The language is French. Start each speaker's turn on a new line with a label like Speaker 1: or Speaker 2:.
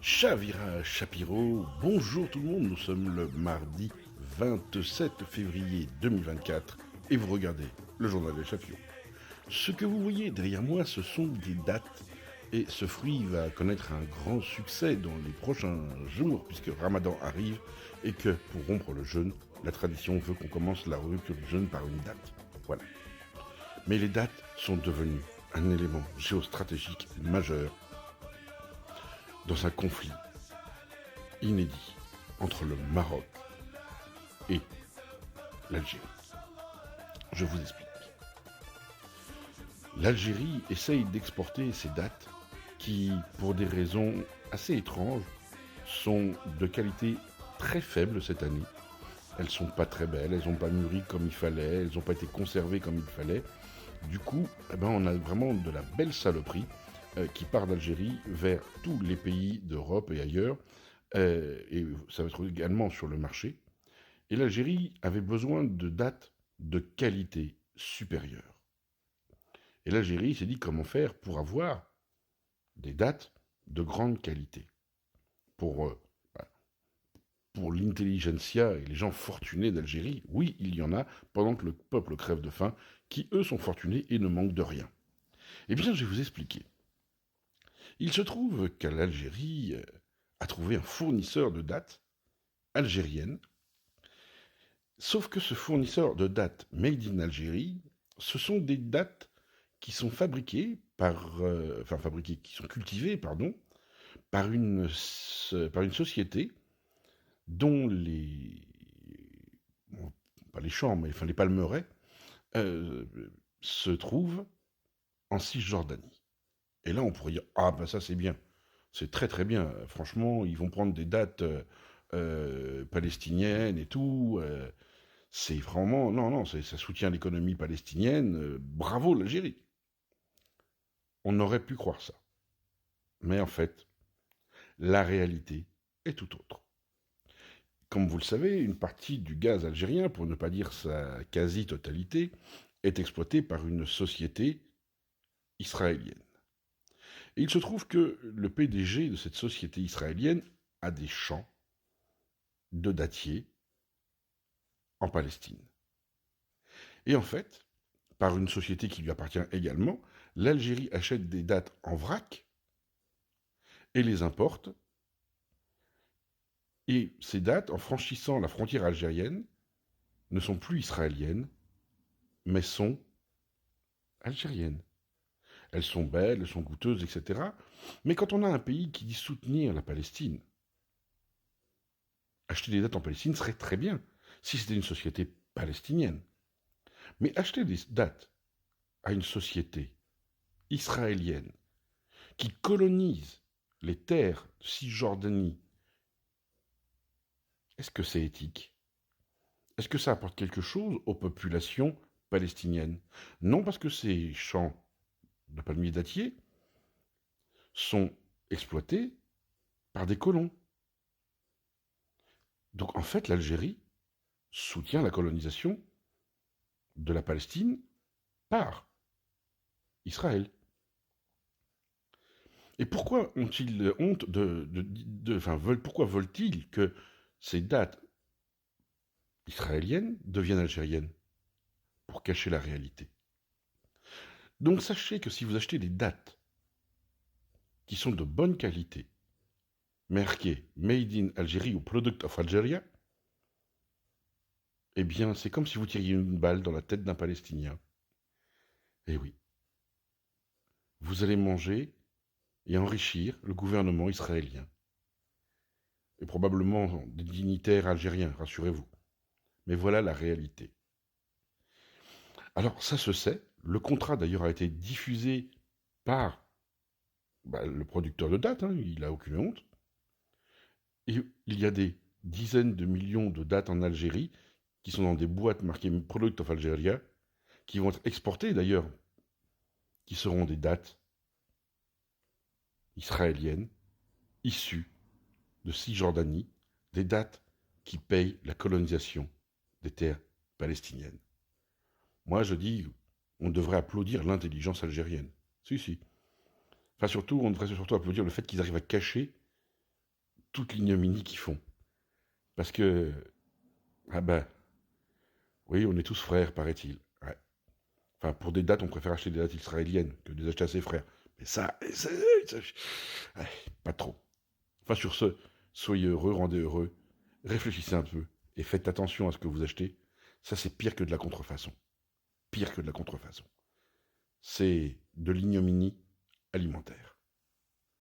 Speaker 1: Chavira Chapiro, bonjour tout le monde, nous sommes le mardi 27 février 2024 et vous regardez le journal des Chapiros. Ce que vous voyez derrière moi, ce sont des dates et ce fruit va connaître un grand succès dans les prochains jours puisque Ramadan arrive et que pour rompre le jeûne, la tradition veut qu'on commence la rupture du jeûne par une date. Voilà. Mais les dates sont devenues un élément géostratégique majeur dans un conflit inédit entre le Maroc et l'Algérie. Je vous explique. L'Algérie essaye d'exporter ces dattes qui, pour des raisons assez étranges, sont de qualité très faible cette année. Elles sont pas très belles, elles n'ont pas mûri comme il fallait, elles n'ont pas été conservées comme il fallait. Du coup, on a vraiment de la belle saloperie qui part d'Algérie vers tous les pays d'Europe et ailleurs. Et ça va être également sur le marché. Et l'Algérie avait besoin de dates de qualité supérieure. Et l'Algérie s'est dit comment faire pour avoir des dates de grande qualité. Pour l'intelligentsia et les gens fortunés d'Algérie, oui, il y en a, pendant que le peuple crève de faim, qui eux sont fortunés et ne manquent de rien. Eh bien, je vais vous expliquer. Il se trouve qu'à l'Algérie a trouvé un fournisseur de dates algériennes, sauf que ce fournisseur de dates made in Algérie, ce sont des dates qui sont fabriquées qui sont cultivées, pardon, par une société dont pas les champs, mais les palmeraies, euh, se trouvent en Cisjordanie. Et là, on pourrait dire, ah ben ça c'est bien, c'est très très bien. Franchement, ils vont prendre des dates palestiniennes et tout. C'est vraiment, non, non, ça soutient l'économie palestinienne. Bravo l'Algérie. On aurait pu croire ça. Mais en fait, la réalité est tout autre. Comme vous le savez, une partie du gaz algérien, pour ne pas dire sa quasi-totalité, est exploitée par une société israélienne. Et il se trouve que le PDG de cette société israélienne a des champs de dattiers en Palestine. Et en fait, par une société qui lui appartient également, l'Algérie achète des dattes en vrac et les importe. Et ces dattes, en franchissant la frontière algérienne, ne sont plus israéliennes, mais sont algériennes. Elles sont belles, elles sont goûteuses, etc. Mais quand on a un pays qui dit soutenir la Palestine, acheter des dattes en Palestine serait très bien, si c'était une société palestinienne. Mais acheter des dattes à une société israélienne qui colonise les terres de Cisjordanie, est-ce que c'est éthique? Est-ce que ça apporte quelque chose aux populations palestiniennes? Non, parce que ces champs de palmiers dattiers sont exploités par des colons. Donc en fait, l'Algérie soutient la colonisation de la Palestine par Israël. Et pourquoi ont-ils honte pourquoi veulent-ils que ces dates israéliennes deviennent algériennes? Pour cacher la réalité. Donc sachez que si vous achetez des dates qui sont de bonne qualité, marquées Made in Algérie ou Product of Algeria, eh bien c'est comme si vous tiriez une balle dans la tête d'un Palestinien. Eh oui. Vous allez manger et enrichir le gouvernement israélien. Et probablement des dignitaires algériens, rassurez-vous. Mais voilà la réalité. Alors ça se sait, le contrat d'ailleurs a été diffusé par le producteur de dates, il n'a aucune honte. Et il y a des dizaines de millions de dates en Algérie qui sont dans des boîtes marquées Product of Algeria, qui vont être exportées d'ailleurs, qui seront des dates israéliennes, issues de Cisjordanie, des dates qui payent la colonisation des terres palestiniennes. Moi, je dis, on devrait applaudir l'intelligence algérienne. Si, si. Enfin, surtout, on devrait surtout applaudir le fait qu'ils arrivent à cacher toute l'ignominie qu'ils font. Parce que, ah ben, oui, on est tous frères, paraît-il. Ouais. Enfin, pour des dates, on préfère acheter des dates israéliennes que de les acheter à ses frères. Mais ouais, pas trop. Enfin, sur ce, soyez heureux, rendez heureux, réfléchissez un peu et faites attention à ce que vous achetez. Ça, c'est pire que de la contrefaçon. Pire que de la contrefaçon. C'est de l'ignominie alimentaire.